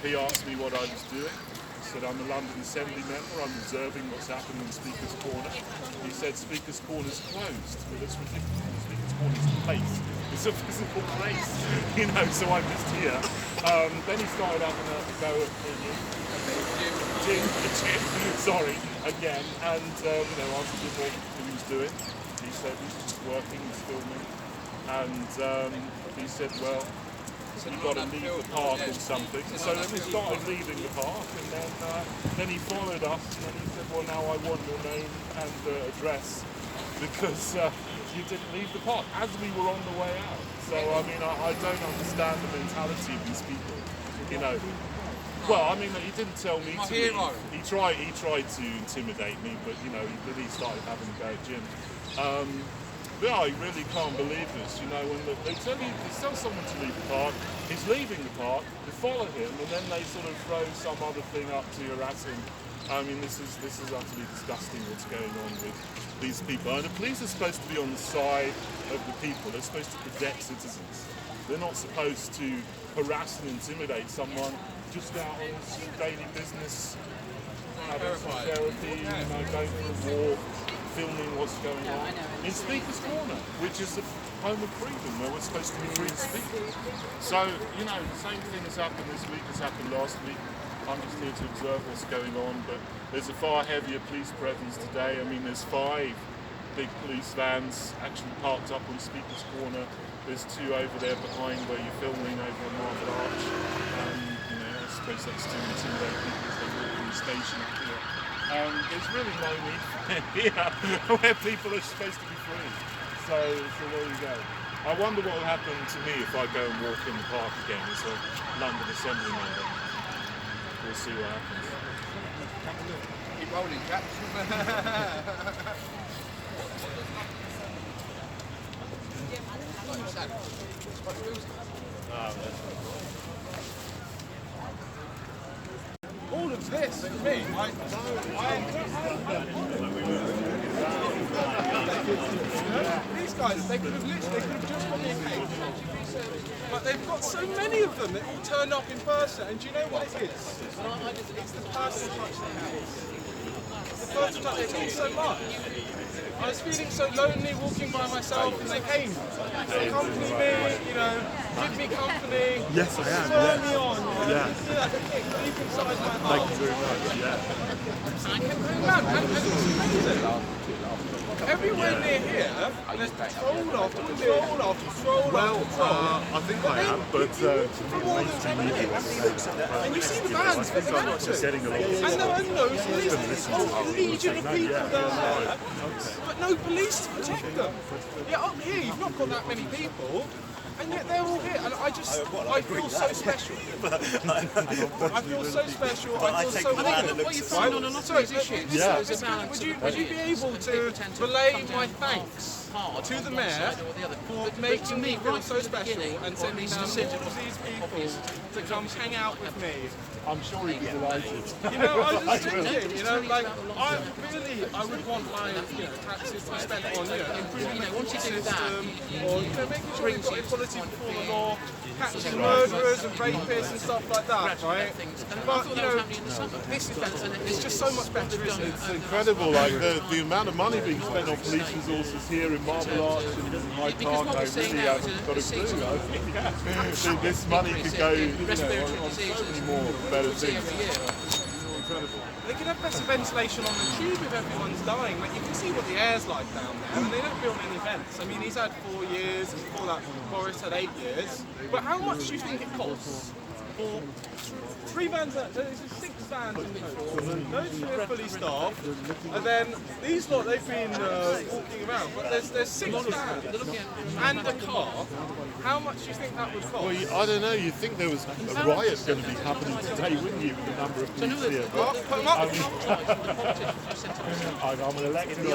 He asked me what I was doing. He said, I'm a London Assembly member, I'm observing what's happening in Speaker's Corner. He said, Speaker's Corner's closed. Well, that's ridiculous. Speaker's Corner's a place. It's a physical place, you know, so I'm just here. Then he started having a go at me. Jim, sorry, again, and asked him what he was doing. He said he's just working, he's filming, and he said, well, you've got to leave the park or something. So then we started leaving the park, and then he followed us, and then he said, well, now I want your name and address, because you didn't leave the park, as we were on the way out. So, I mean, I don't understand the mentality of these people, you know. Well, I mean, he didn't tell me to leave. He tried to intimidate me, but, you know, he started having a go at Jim. Yeah, I really can't believe this, you know, when they tell someone to leave the park, he's leaving the park, they follow him, and then they sort of throw some other thing up to harass him. I mean, this is utterly disgusting what's going on with these people. And the police are supposed to be on the side of the people, they're supposed to protect citizens. They're not supposed to harass and intimidate someone just out on his daily business, having some therapy, you know, going for a walk, filming what's going on in Speaker's Corner, which is the home of freedom, where we're supposed to be free to speak. So, you know, the same thing has happened this week as happened last week. I'm just here to observe what's going on, but there's a far heavier police presence today. I mean, there's 5 big police vans actually parked up on Speaker's Corner. There's 2 over there behind where you're filming over on Marble Arch. You know, I suppose that's to intimidate people as they walk from the station up here. There's really no need here where people are supposed to be free. So there you go. I wonder what will happen to me if I go and walk in the park again as a London Assembly member. We'll see what happens. Keep rolling, Jack. All of this, me, these guys, they could have just got me a cake. But they've got so many of them that all turn up in person, and do you know what it is? It's the personal touch they have. The personal touch, they mean so much. I was feeling so lonely walking by myself, and they came to accompany me, you know, give me company. Yes, I am. Spur me on. Yeah. You see that kick deep inside my heart. Thank you very much. Yeah. Man, and it's amazing. Everywhere near here, there's patrol after patrol after patrol after patrol. I think I am, but from all the minutes. And you see the bands, but they're not just getting a lot. and there are no police, a legion of people down there, but no police to protect them. Yeah, up here you've not got that many people, and yet they're all here, and I feel so special. I feel so special, I feel so honoured. What you find on a lot of these issues, would you be able to relay my thanks to the Mayor for making me feel so special and sending down all of these people to come hang out with me? I'm sure he'd be delighted. You know, I was just thinking, you know, like, I would want my, you know, taxes to be spent on, you know, improving the court system, or, you know, making sure we've got equality before the law, catching murderers and rapists and stuff like that, right? But, you know, this is just so much better, isn't it? It's incredible, like, the amount of money being spent on police resources here in Marble Arch and in Hyde Park, I really haven't got a clue. I think this money could go, you know, on so many more better things. Incredible. They could have better ventilation on the tube if everyone's dying. Like, you can see what the air's like down there, and they don't build any vents. I mean, he's had 4 years, and before that, Boris had 8 years. But how much do you think it costs for 3 vans? There's 6 vans in total. No 2 are fully staffed, and then these lot, they've been walking around. But there's 6 vans and a car. How much do you think that would cost? Well, I don't know. You'd think there was a riot going to be happening today, wouldn't you, with the number of police here? Well, put them up. I'm an elected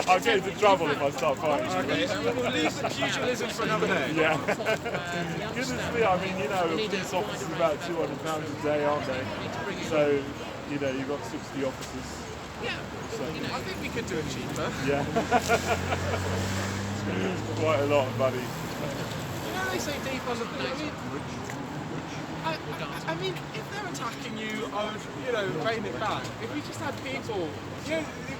I'll get into trouble if I start fighting. Okay, we'll leave the pugilism for another day. Yeah. Goodness me, I mean, you know, a police officer is about £200 a day, aren't they? So, you know, you've got 60 officers. Yeah. So, I think we could do it cheaper. Yeah. Quite a lot, buddy. You know, they say deep on the... I mean, thinking you owed, paying it back. If we just had people,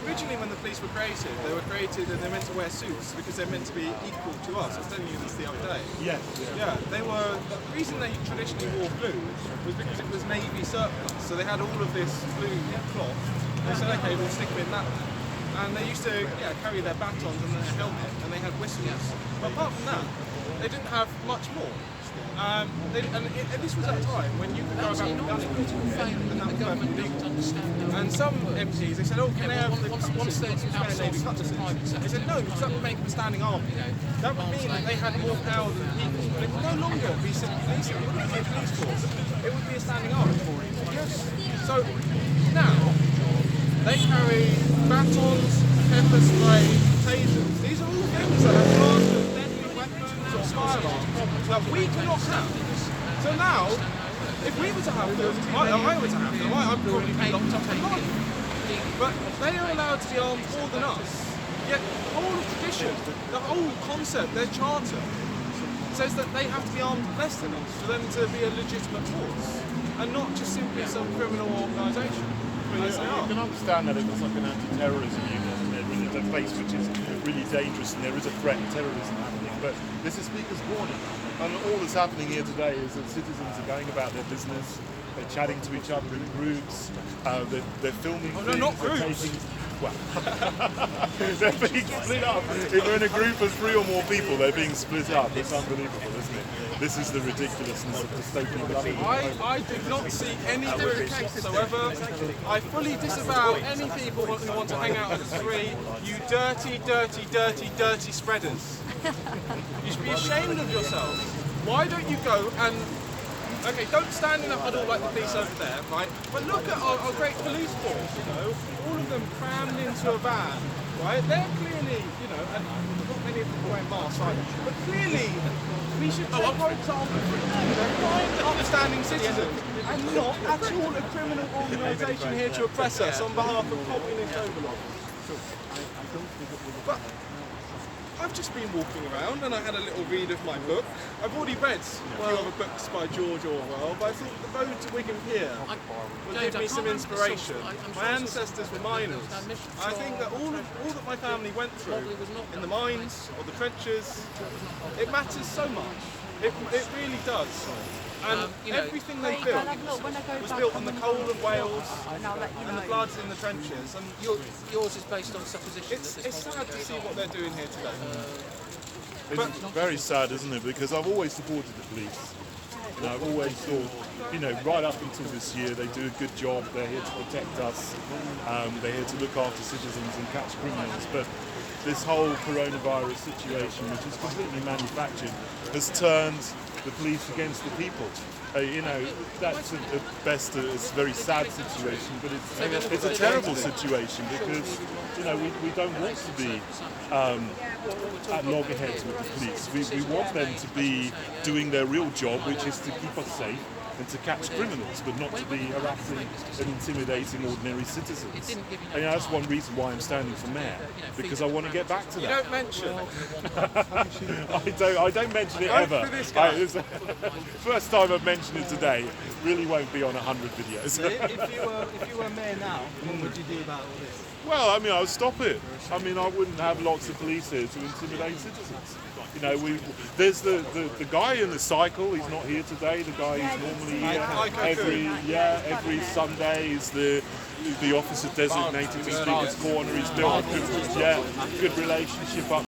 originally when the police were created and they're meant to wear suits because they're meant to be equal to us. I was telling you this the other day. Yeah. Yeah, the reason they traditionally wore blue was because it was Navy surplus. So they had all of this blue cloth. They said, okay, we'll stick them in that. And they used to carry their batons and their helmet, and they had whistles. But apart from that, they didn't have much more. And this was at a time when you could go about gunning and some MPs, they said, oh, can they have the spare Navy cutlasses? They said, no, because that would make them a standing army. That would mean that they had more power than people. But it would no longer be civil policing, it wouldn't be a police force, it would be a standing army. Yes. So now, they carry batons, pepper spray, tasers. These are all things that have blasters, deadly weapons or firearms that we cannot have. So now, if we were to have them, I were to have them, I'd probably be locked up for life. But they are allowed to be armed more than us. Yet the whole tradition, the whole concept, their charter, says that they have to be armed less than us for them to be a legitimate force, and not just simply some criminal organisation. You can understand that it was like an anti-terrorism unit, and it's a place which is really dangerous, and there is a threat of terrorism happening. But this is Speaker's Corner, and all that's happening here today is that citizens are going about their business. They're chatting to each other in groups. They're filming. Oh no, not groups. They're being split up. If they're in a group of 3 or more people, they're being split up. It's unbelievable, isn't it? This is the ridiculousness of dystopian government. I did not see any groups whatsoever. I fully disavow any people who want to hang out at the 3. You dirty, dirty, dirty, dirty spreaders. You should be ashamed of yourselves. Why don't you go and... Okay, don't stand in a huddle like the police over there, right? But look at our great police force, all of them crammed into a van, right? They're clearly, and not many of them wearing masks either, but clearly we should take for example from fine, upstanding citizens and not at all a criminal organisation here to oppress us on behalf of communist overlords. But I've just been walking around and I had a little read of my book. I've already read a few other books by George Orwell, but I thought the road to Wigan Pier would give me some inspiration. My ancestors were miners. I think that all that my family went through in the mines or the trenches, it matters so much. It really does. And everything they built was built on the coal of Wales and the bloods in the trenches. And yours is based on supposition. It's sad to see what they're doing here today. It's very sad, isn't it? Because I've always supported the police. I've always thought, right up until this year, they do a good job. They're here to protect us. They're here to look after citizens and catch criminals. But this whole coronavirus situation, which is completely manufactured, has turned the police against the people. That's at best a very sad situation, but it's a terrible situation because we don't want to be at loggerheads with the police. We want them to be doing their real job, which is to keep us safe and to catch criminals, but not to be harassing and intimidating ordinary citizens. And that's one reason why I'm standing for mayor, because I want to get back to that. You don't mention I don't mention it ever. First time I've mentioned it today. Really won't be on 100 videos. If you were mayor now, what would you do about all this? Well, I would stop it. I wouldn't have lots of police here to intimidate citizens. There's the guy in the cycle. He's not here today. The guy who's normally here every Sunday is the officer designated to Speaker's Corner. He's built a good relationship up